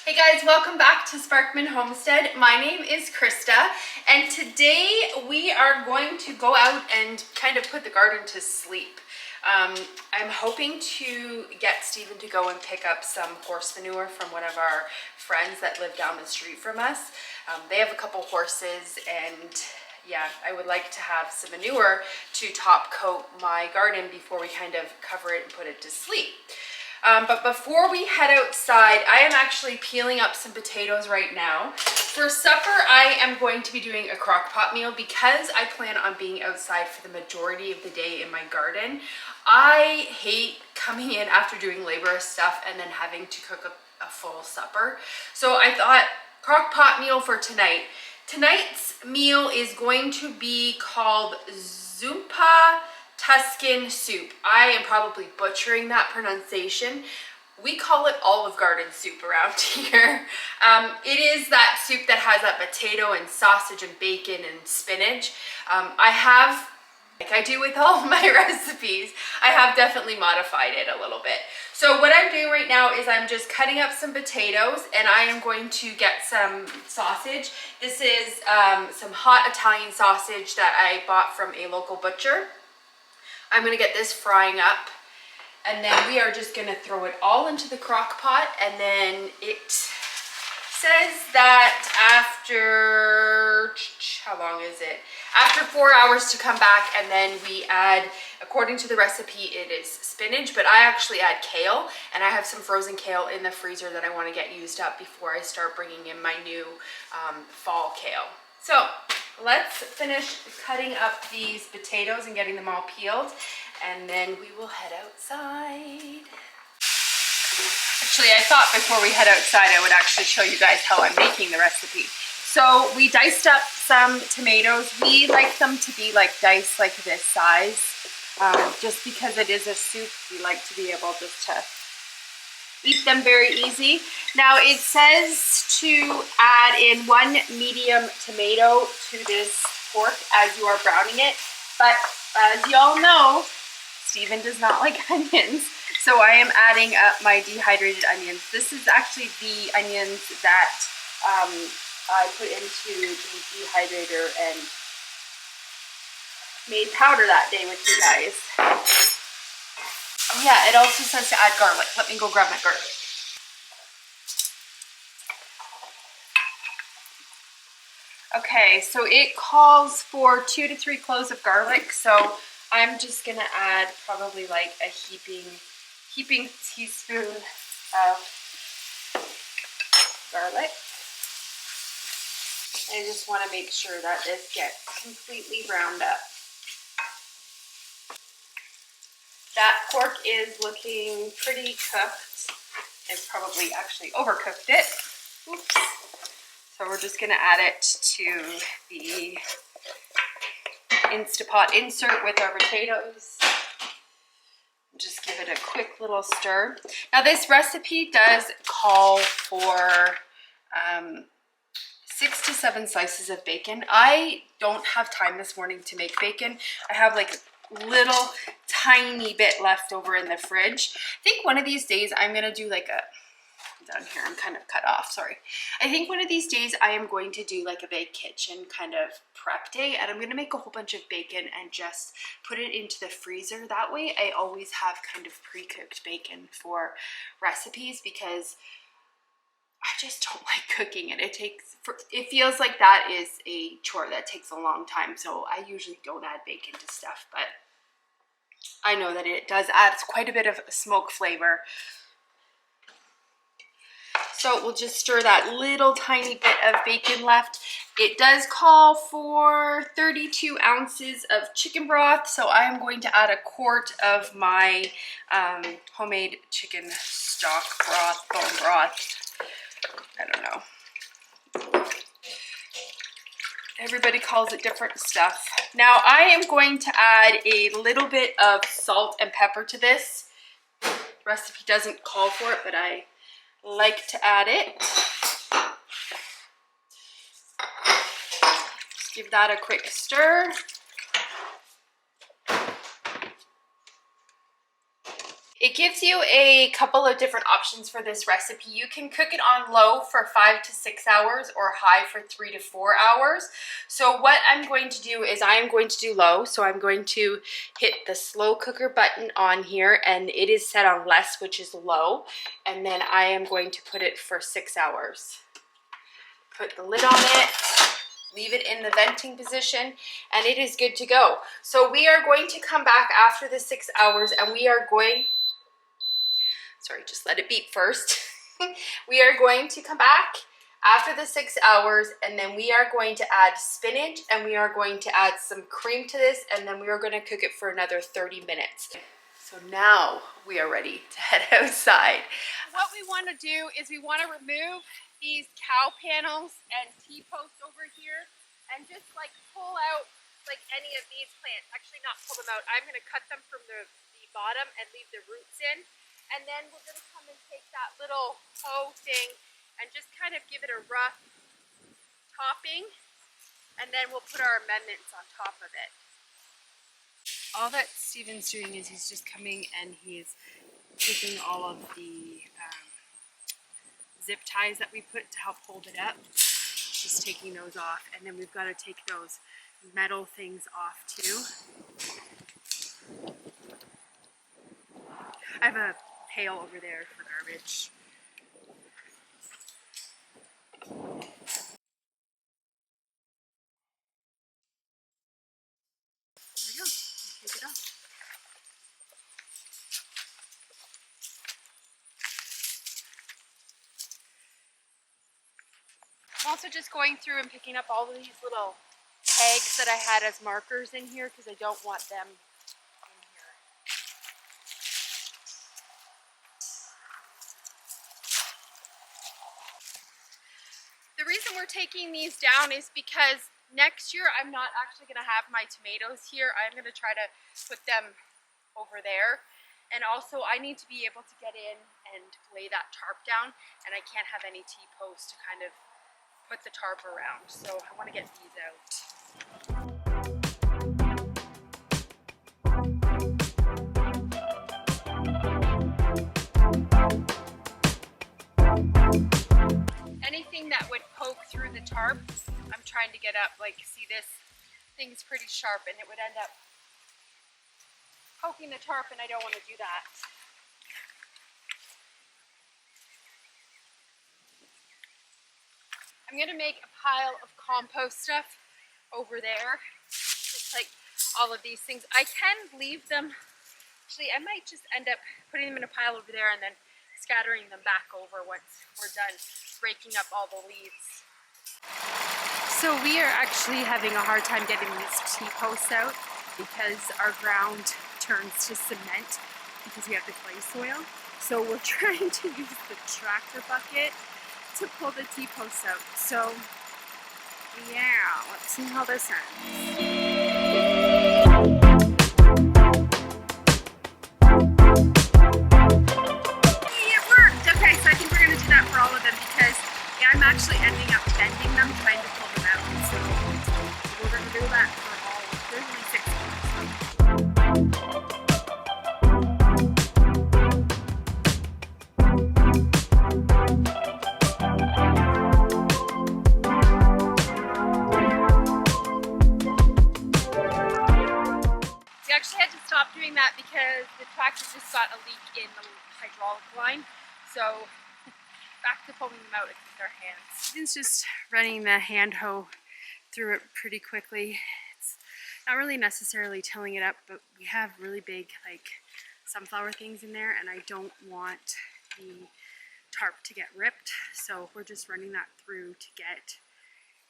Hey guys, welcome back to Sparkman Homestead. My name is Krista, and today we are going to go out and kind of put the garden to sleep. I'm hoping to get Stephen to go and pick up some horse manure from one of our friends that live down the street from us. They have a couple horses, and yeah, I would like to have some manure to top coat my garden before we kind of cover it and put it to sleep. But before we head outside, I am actually peeling up some potatoes right now. For supper, I am going to be doing a crock pot meal because I plan on being outside for the majority of the day in my garden. I hate coming in after doing labor stuff and then having to cook a full supper. So I thought crock pot meal for tonight. Tonight's meal is going to be called Zuppa Toscanan soup. I am probably butchering that pronunciation. We call it Olive Garden soup around here. It is that soup that has that potato and sausage and bacon and spinach. I have, like I do with all my recipes, I have definitely modified it a little bit. So what I'm doing right now is I'm just cutting up some potatoes, and I am going to get some sausage. This is some hot Italian sausage that I bought from a local butcher. I'm gonna get this frying up, and then we are just gonna throw it all into the crock pot. And then it says that after, how long is it? After 4 hours to come back, and then we add, according to the recipe, it is spinach, but I actually add kale, and I have some frozen kale in the freezer that I wanna get used up before I start bringing in my new fall kale. So let's finish cutting up these potatoes and getting them all peeled, and then we will head outside. Actually, I thought before we head outside I would actually show you guys how I'm making the recipe. So we diced up some tomatoes. We like them to be like diced like this size, just because it is a soup. We like to be able just to eat them very easy. Now it says to add in 1 medium tomato to this pork as you are browning it, but as y'all know, Stephen does not like onions, so I am adding up my dehydrated onions. This is actually the onions that I put into the dehydrator and made powder that day with you guys. Yeah, it also says to add garlic. Let me go grab my garlic. Okay, so it calls for 2 to 3 cloves of garlic, so I'm just gonna add probably like a heaping teaspoon of garlic. I just want to make sure that this gets completely browned up. That pork is looking pretty cooked. I've probably actually overcooked it. Oops. So we're just gonna add it to the Instapot insert with our potatoes. Just give it a quick little stir. Now this recipe does call for 6 to 7 slices of bacon. I don't have time this morning to make bacon. I have like little tiny bit left over in the fridge. I think one of these days I'm gonna do like a, down here I'm kind of cut off, sorry. I think one of these days I am going to do like a big kitchen kind of prep day, and I'm gonna make a whole bunch of bacon and just put it into the freezer. That way I always have kind of pre-cooked bacon for recipes, because I just don't like cooking it. It feels like that is a chore that takes a long time, so I usually don't add bacon to stuff, but I know that it does add quite a bit of smoke flavor. So we'll just stir that little tiny bit of bacon left. It does call for 32 ounces of chicken broth, so I am going to add a quart of my homemade chicken stock broth, bone broth. I don't know. Everybody calls it different stuff. Now I am going to add a little bit of salt and pepper to this. The recipe doesn't call for it, but I like to add it. Just give that a quick stir. It gives you a couple of different options for this recipe. You can cook it on low for 5 to 6 hours or high for 3 to 4 hours. So what I'm going to do is I am going to do low. So I'm going to hit the slow cooker button on here, and it is set on less, which is low. And then I am going to put it for 6 hours. Put the lid on it. Leave it in the venting position, and it is good to go. So we are going to come back after the 6 hours, and we are going, sorry, just let it beep first. We are going to come back after the 6 hours, and then we are going to add spinach, and we are going to add some cream to this, and then we are going to cook it for another 30 minutes. So now we are ready to head outside. What we want to do is we want to remove these cow panels and T-posts over here and just like pull out like any of these plants. Actually not pull them out. I'm going to cut them from the bottom and leave the roots in. And then we're going to come and take that little hoe thing and just kind of give it a rough topping. And then we'll put our amendments on top of it. All that Steven's doing is he's just coming and he's taking all of the zip ties that we put to help hold it up. Just taking those off, and then we've got to take those metal things off too. I have a pail over there for garbage. There we go. Take it off. I'm also just going through and picking up all of these little tags that I had as markers in here because I don't want them in here. The reason we're taking these down is because next year I'm not actually going to have my tomatoes here. I'm going to try to put them over there. And also I need to be able to get in and lay that tarp down, and I can't have any T-posts to kind of put the tarp around, so I want to get these out. Anything that would poke through the tarp, I'm trying to get up. Like, see, this thing's pretty sharp and it would end up poking the tarp, and I don't want to do that. I'm going to make a pile of compost stuff over there. It's like all of these things. I can leave them. Actually, I might just end up putting them in a pile over there and then scattering them back over once we're done raking up all the leaves. So we are actually having a hard time getting these T-posts out because our ground turns to cement because we have the clay soil. So we're trying to use the tractor bucket to pull the T-posts out. So yeah, let's see how this ends. It worked! Okay, so I think we're going to do that for all of them because yeah, I'm actually ending up bending them trying to pull them out. So we're going to do that for all. There's only 6 of them. That because the tractor just got a leak in the hydraulic line, so back to pulling them out with our hands. It's just running the hand hoe through it pretty quickly. It's not really necessarily tilling it up, but we have really big like sunflower things in there, and I don't want the tarp to get ripped, so we're just running that through to get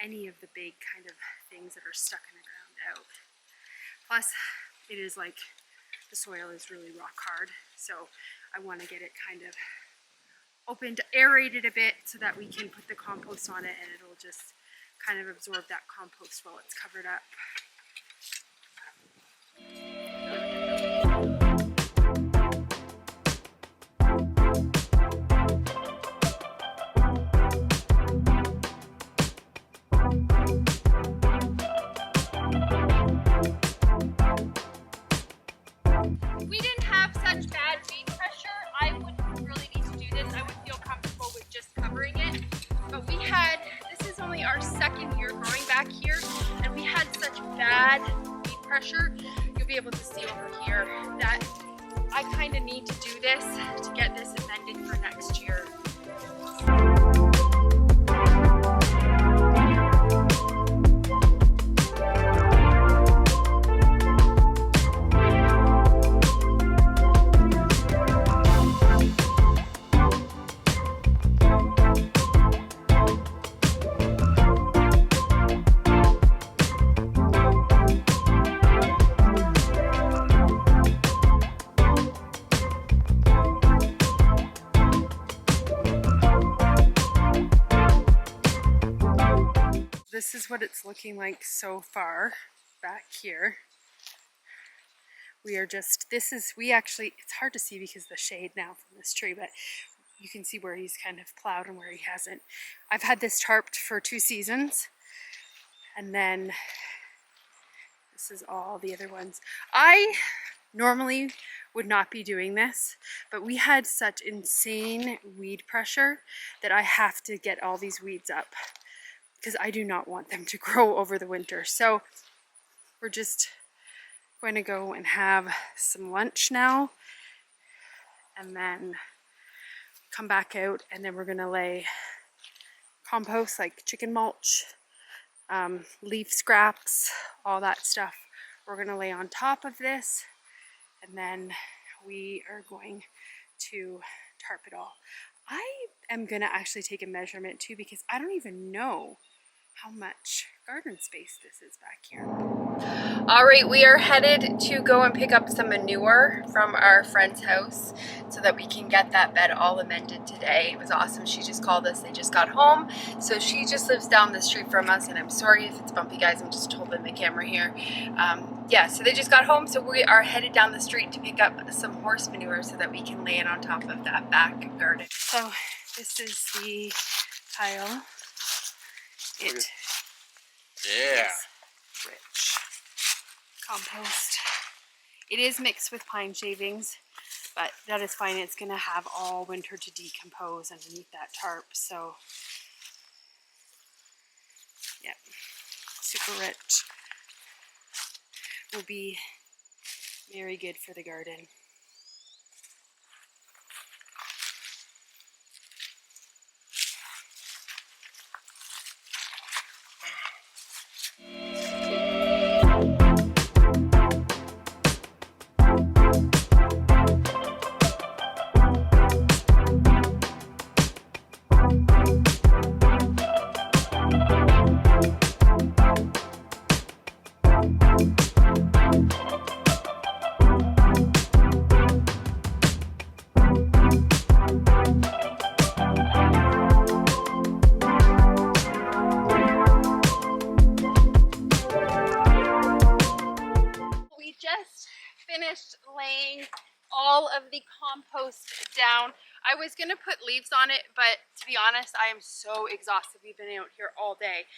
any of the big kind of things that are stuck in the ground out. Plus, it is like the soil is really rock hard, so I want to get it kind of opened, aerated a bit so that we can put the compost on it and it'll just kind of absorb that compost while it's covered up. We didn't have such bad weed pressure our second year growing back here, and we had such bad weed pressure. You'll be able to see over here that I kind of need to do this to get this amended for next year. This is what it's looking like so far back here. We are just, we actually, it's hard to see because of the shade now from this tree, but you can see where he's kind of plowed and where he hasn't. I've had this tarped for 2 seasons, and then this is all the other ones. I normally would not be doing this, but we had such insane weed pressure that I have to get all these weeds up, because I do not want them to grow over the winter. So we're just going to go and have some lunch now, and then come back out, and then we're going to lay compost like chicken mulch, leaf scraps, all that stuff. We're going to lay on top of this, and then we are going to tarp it all. I am going to actually take a measurement too, because I don't even know how much garden space this is back here. All right, we are headed to go and pick up some manure from our friend's house so that we can get that bed all amended today. It was awesome. She just called us. They just got home. So she just lives down the street from us, and I'm sorry if it's bumpy, guys. I'm just holding the camera here. Yeah, so they just got home, so we are headed down the street to pick up some horse manure so that we can lay it on top of that back garden. So this is the pile. It is rich compost. It is mixed with pine shavings, but that is fine. It's going to have all winter to decompose underneath that tarp. So, yeah, super rich. Will be very good for the garden. Finished laying all of the compost down. I was gonna put leaves on it, but to be honest, I am so exhausted. We've been out here all day.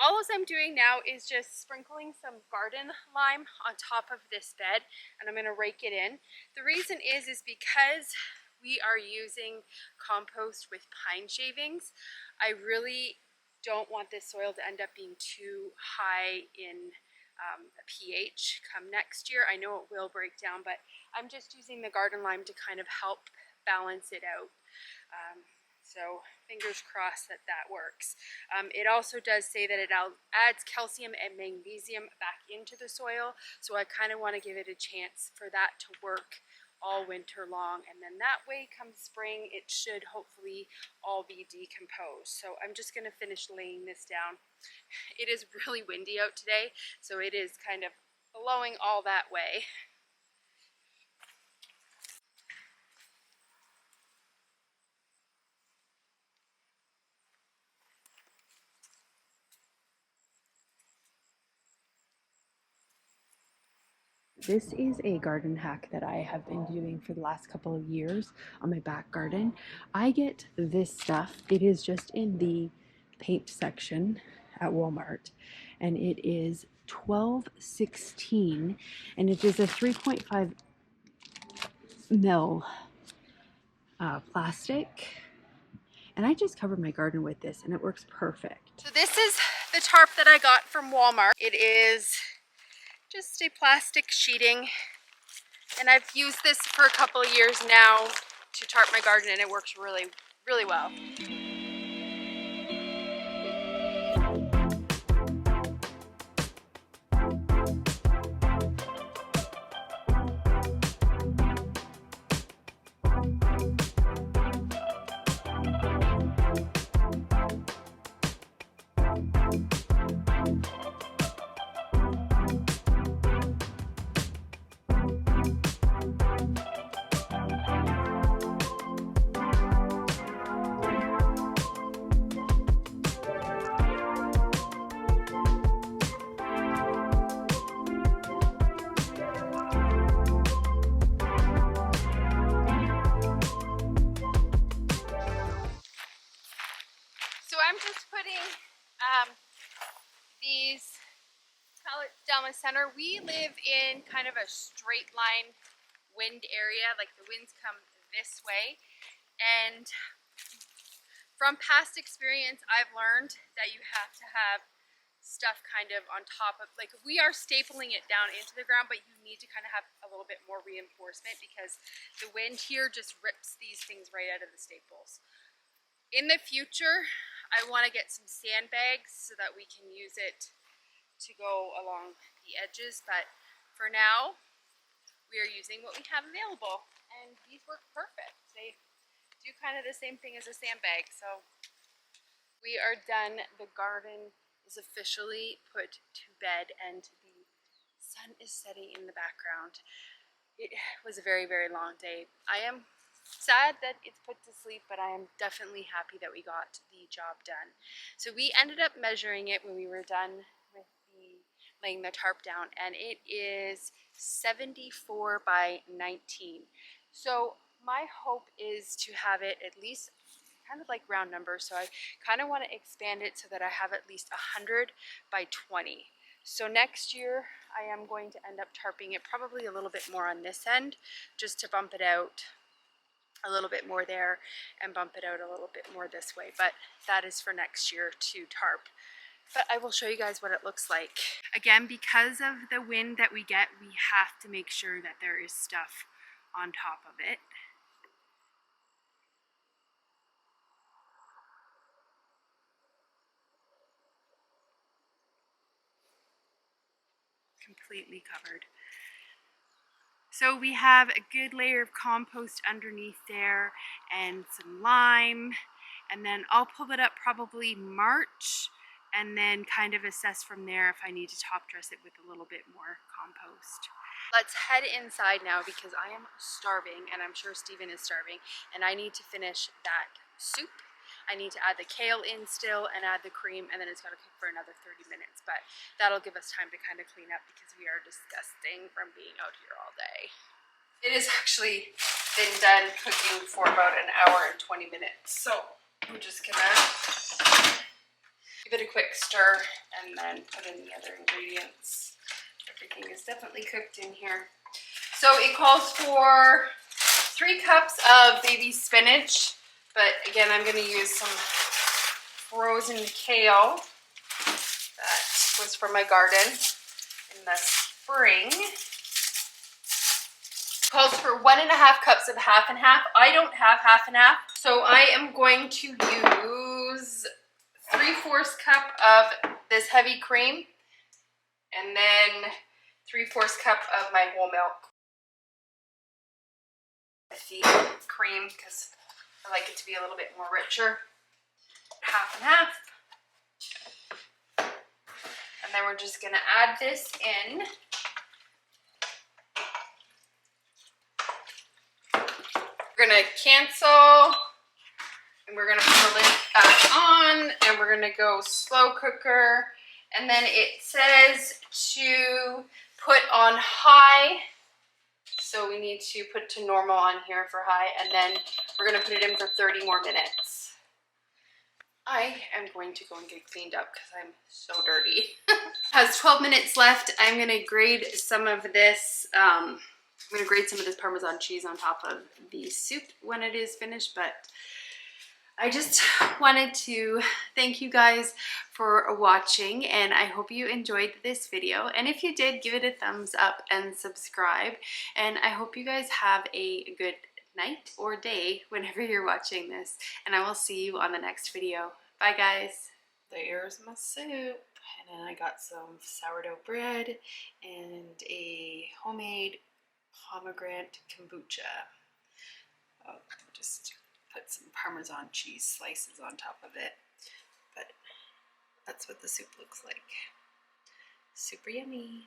All I'm doing now is just sprinkling some garden lime on top of this bed, and I'm gonna rake it in. The reason is because we are using compost with pine shavings. I really don't want this soil to end up being too high in a pH come next year. I know it will break down, but I'm just using the garden lime to kind of help balance it out. So fingers crossed that that works. It also does say that it adds calcium and magnesium back into the soil, so I kind of want to give it a chance for that to work all winter long, and then that way come spring it should hopefully all be decomposed. So I'm just going to finish laying this down. It is really windy out today, so it is kind of blowing all that way. This is a garden hack that I have been doing for the last couple of years on my back garden. I get this stuff. It is just in the paint section at Walmart, and it is $12.16, and it is a 3.5 mil plastic, and I just covered my garden with this, and it works perfect. So this is the tarp that I got from Walmart. It is just a plastic sheeting, and I've used this for a couple of years now to tarp my garden, and it works really, really well. So I'm just putting these pallets down the center. We live in kind of a straight line wind area, like the winds come this way. And from past experience, I've learned that you have to have stuff kind of on top of, like we are stapling it down into the ground, but you need to kind of have a little bit more reinforcement because the wind here just rips these things right out of the staples. In the future, I want to get some sandbags so that we can use it to go along the edges, but for now, we are using what we have available, and these work perfect. They do kind of the same thing as a sandbag, so we are done. The garden is officially put to bed, and the sun is setting in the background. It was a very, very long day. I am sad that it's put to sleep, but I am definitely happy that we got the job done. So we ended up measuring it when we were done with laying the tarp down, and it is 74 by 19. So my hope is to have it at least kind of like round numbers, so I kind of want to expand it so that I have at least 100 by 20. So next year I am going to end up tarping it probably a little bit more on this end, just to bump it out a little bit more there and bump it out a little bit more this way, but that is for next year to tarp. But I will show you guys what it looks like. Again, because of the wind that we get, we have to make sure that there is stuff on top of it. Completely covered. So we have a good layer of compost underneath there and some lime, and then I'll pull it up probably March and then kind of assess from there if I need to top dress it with a little bit more compost. Let's head inside now because I am starving, and I'm sure Steven is starving, and I need to finish that soup. I need to add the kale in still and add the cream, and then it's got to cook for another 30 minutes, but that'll give us time to kind of clean up because we are disgusting from being out here all day. It has actually been done cooking for about an hour and 20 minutes, so I'm just gonna give it a quick stir and then put in the other ingredients. Everything is definitely cooked in here. So it calls for 3 cups of baby spinach. But again, I'm going to use some frozen kale that was from my garden in the spring. Calls for 1.5 cups of half and half. I don't have half and half, so I am going to use 3/4 cup of this heavy cream and then 3/4 cup of my whole milk. The cream, because I like it to be a little bit more richer. Half and half. And then we're just going to add this in. We're going to cancel, and we're going to put the lid back on, and we're going to go slow cooker. And then it says to put on high. So we need to put to normal on here for high, and then we're going to put it in for 30 more minutes. I am going to go and get cleaned up because I'm so dirty. Has 12 minutes left. I'm going to grate some of this. I'm going to grate some of this Parmesan cheese on top of the soup when it is finished, but I just wanted to thank you guys for watching, and I hope you enjoyed this video. And if you did, give it a thumbs up and subscribe. And I hope you guys have a good night or day whenever you're watching this. And I will see you on the next video. Bye, guys. There's my soup. And then I got some sourdough bread and a homemade pomegranate kombucha. I'll just put some Parmesan cheese slices on top of it. But that's what the soup looks like. Super yummy.